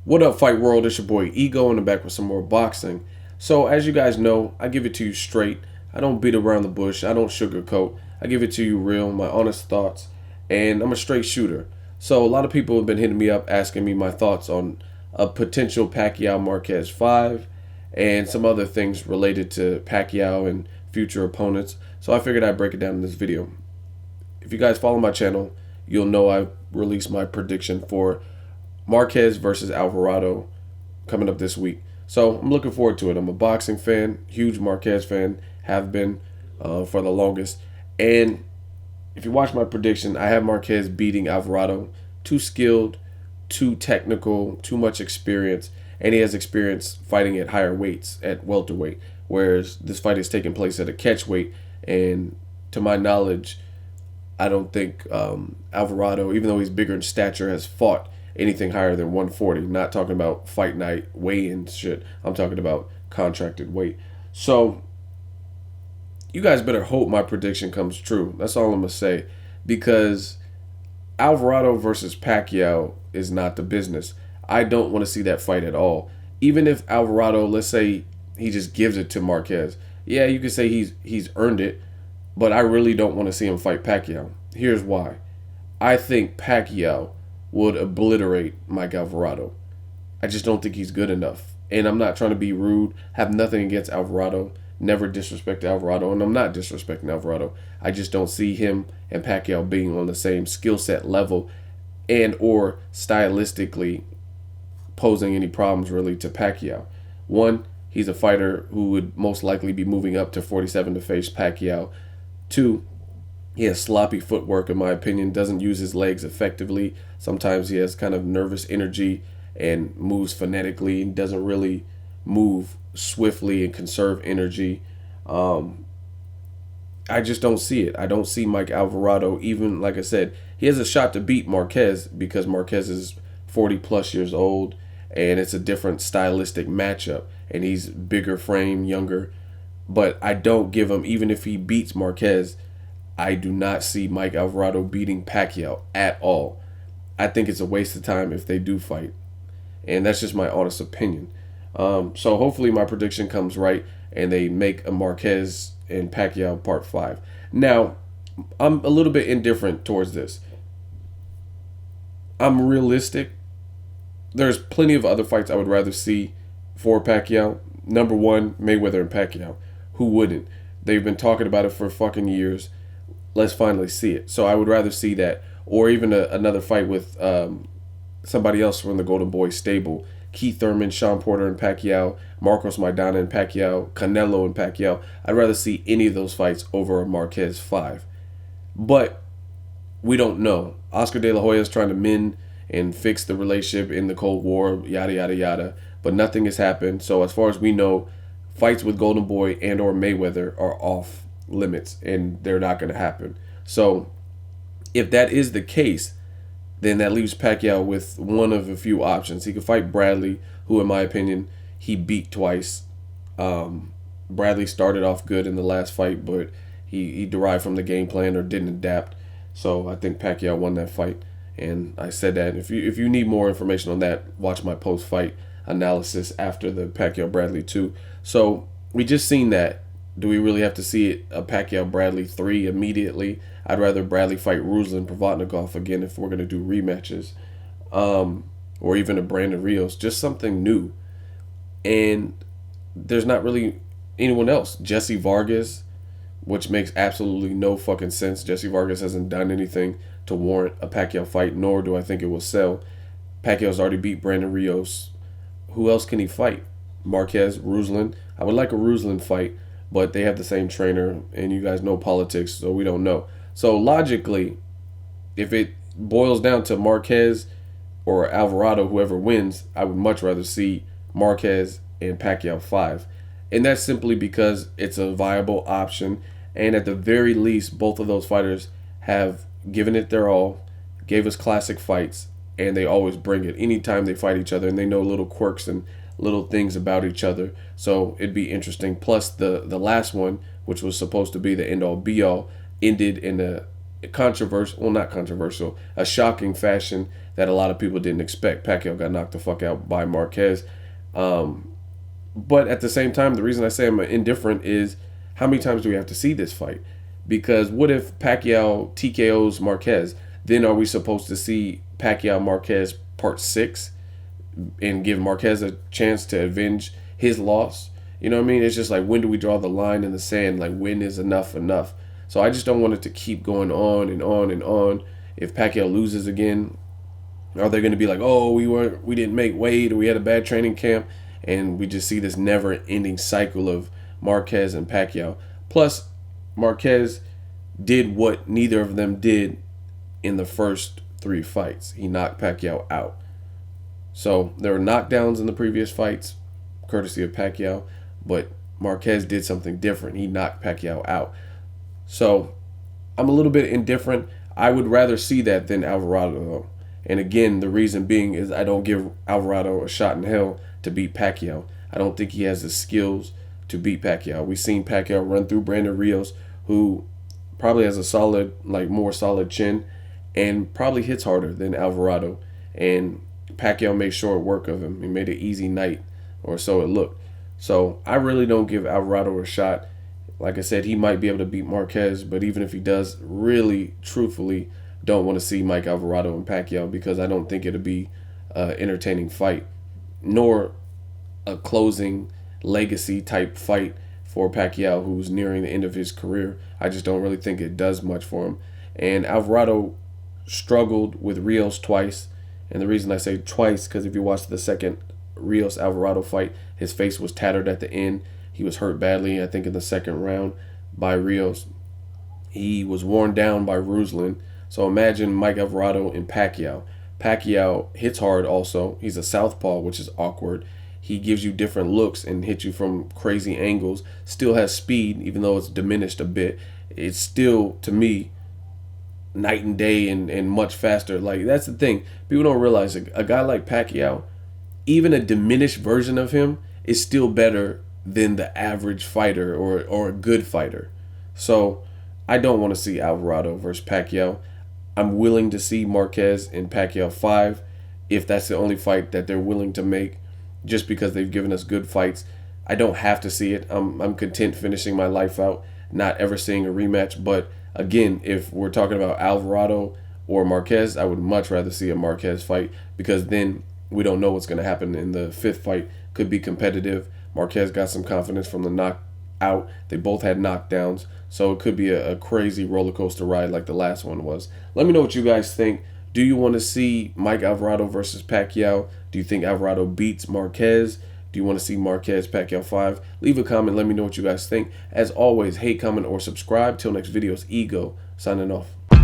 What up, Fight World? It's your boy Ego, and I'm back with some more boxing. So, as you guys know, I give it to you straight. I don't beat around the bush. I don't sugarcoat. I give it to you real, my honest thoughts, and I'm a straight shooter. So, a lot of people have been hitting me up asking me my thoughts on a potential Pacquiao Marquez 5 and some other things related to Pacquiao and future opponents. So, I figured I'd break it down in this video. If you guys follow my channel, you'll know I released my prediction for Marquez versus Alvarado coming up this week. So I'm looking forward to it. I'm a boxing fan, huge Marquez fan, have been for the longest. And if you watch my prediction, I have Marquez beating Alvarado. Too skilled, too technical, too much experience. And he has experience fighting at higher weights, at welterweight. Whereas this fight is taking place at a catchweight. And to my knowledge, I don't think Alvarado, even though he's bigger in stature, has fought anything higher than 140. Not talking about fight night weigh-in shit. I'm talking about contracted weight. So you guys better hope my prediction comes true. That's all I'm gonna say, because Alvarado versus Pacquiao is not the business. I don't want to see that fight at all. Even if Alvarado, let's say he just gives it to Marquez, yeah, you could say he's earned it, but I really don't want to see him fight Pacquiao. Here's why. I think Pacquiao would obliterate Mike Alvarado. I just don't think he's good enough. And I'm not trying to be rude, have nothing against Alvarado, never disrespect Alvarado, and I'm not disrespecting Alvarado. I just don't see him and Pacquiao being on the same skill set level and or stylistically posing any problems really to Pacquiao. One, he's a fighter who would most likely be moving up to 47 to face Pacquiao. Two, he has sloppy footwork, in my opinion, doesn't use his legs effectively. Sometimes he has kind of nervous energy and moves phonetically and doesn't really move swiftly and conserve energy. I just don't see it. I don't see Mike Alvarado, even like I said, he has a shot to beat Marquez because Marquez is 40 plus years old and it's a different stylistic matchup and he's bigger frame, younger. But I don't give him, even if he beats Marquez, I do not see Mike Alvarado beating Pacquiao at all. I think it's a waste of time if they do fight. And that's just my honest opinion. So hopefully my prediction comes right and they make a Marquez and Pacquiao part 5. Now, I'm a little bit indifferent towards this. I'm realistic. There's plenty of other fights I would rather see for Pacquiao. Number one, Mayweather and Pacquiao. Who wouldn't? They've been talking about it for fucking years. Let's finally see it. So I would rather see that, or even another fight with somebody else from the Golden Boy stable. Keith Thurman, Sean Porter and Pacquiao, Marcos Maidana and Pacquiao, Canelo and Pacquiao. I'd rather see any of those fights over a Marquez 5. But we don't know. Oscar De La Hoya is trying to mend and fix the relationship in the Cold War, yada, yada, yada. But nothing has happened. So as far as we know, fights with Golden Boy and or Mayweather are off limits and they're not going to happen. So if that is the case, then that leaves Pacquiao with one of a few options. He could fight Bradley, who in my opinion he beat twice. Bradley started off good in the last fight, but he derived from the game plan or didn't adapt. So I think Pacquiao won that fight. And I said that if you need more information on that, watch my post-fight analysis after the Pacquiao Bradley 2. So we just seen that. Do we really have to see it, a Pacquiao Bradley 3 immediately? I'd rather Bradley fight Ruslan Provodnikov again if we're going to do rematches. Or even a Brandon Rios. Just something new. And there's not really anyone else. Jesse Vargas, which makes absolutely no fucking sense. Jesse Vargas hasn't done anything to warrant a Pacquiao fight, nor do I think it will sell. Pacquiao's already beat Brandon Rios. Who else can he fight? Marquez, Ruslan. I would like a Ruslan fight, but they have the same trainer, and you guys know politics, so we don't know. So logically, if it boils down to Marquez or Alvarado, whoever wins, I would much rather see Marquez and Pacquiao 5. And that's simply because it's a viable option, and at the very least, both of those fighters have given it their all, gave us classic fights, and they always bring it anytime they fight each other, and they know little quirks and little things about each other. So it'd be interesting. Plus the last one, which was supposed to be the end all be all, ended in a controversial, well, not controversial, a shocking fashion that a lot of people didn't expect. Pacquiao got knocked the fuck out by Marquez. But at the same time, the reason I say I'm indifferent is how many times do we have to see this fight? Because what if Pacquiao TKOs Marquez? Then are we supposed to see Pacquiao Marquez part 6 and give Marquez a chance to avenge his loss? You know what I mean? It's just like, when do we draw the line in the sand? Like, when is enough enough? So I just don't want it to keep going on and on and on. If Pacquiao loses again, are they going to be like, oh, we didn't make weight, or we had a bad training camp, and we just see this never-ending cycle of Marquez and Pacquiao? Plus, Marquez did what neither of them did in the first 3 fights. He knocked Pacquiao out. So there were knockdowns in the previous fights, courtesy of Pacquiao, but Marquez did something different. He knocked Pacquiao out. So I'm a little bit indifferent. I would rather see that than Alvarado, though. And again, the reason being is I don't give Alvarado a shot in hell to beat Pacquiao. I don't think he has the skills to beat Pacquiao. We've seen Pacquiao run through Brandon Rios, who probably has a solid, more solid chin, and probably hits harder than Alvarado. And Pacquiao made short work of him. He made an easy night, or so it looked. So I really don't give Alvarado a shot. Like I said, he might be able to beat Marquez, but even if he does, really, truthfully, don't want to see Mike Alvarado and Pacquiao, because I don't think it'll be an entertaining fight, nor a closing legacy type fight for Pacquiao, who's nearing the end of his career. I just don't really think it does much for him. And Alvarado struggled with Rios twice. And the reason I say twice, because if you watch the second Rios Alvarado fight, his face was tattered at the end. He was hurt badly, I think, in the second round by Rios. He was worn down by Ruslan. So imagine Mike Alvarado and Pacquiao. Pacquiao hits hard also. He's a southpaw, which is awkward. He gives you different looks and hits you from crazy angles. Still has speed, even though it's diminished a bit. It's still, to me, night and day, and much faster. Like, that's the thing. People don't realize a guy like Pacquiao, even a diminished version of him, is still better than the average fighter or a good fighter. So I don't want to see Alvarado versus Pacquiao. I'm willing to see Marquez and Pacquiao 5 if that's the only fight that they're willing to make, just because they've given us good fights. I don't have to see it. I'm content finishing my life out, not ever seeing a rematch. But again, if we're talking about Alvarado or Marquez, I would much rather see a Marquez fight, because then we don't know what's going to happen in the 5th fight. Could be competitive. Marquez got some confidence from the knockout. They both had knockdowns. So it could be a crazy roller coaster ride like the last one was. Let me know what you guys think. Do you want to see Mike Alvarado versus Pacquiao? Do you think Alvarado beats Marquez? Do you want to see Marquez Pacquiao 5? Leave a comment. Let me know what you guys think. As always, hate, comment, or subscribe. Till next video, it's Ego signing off.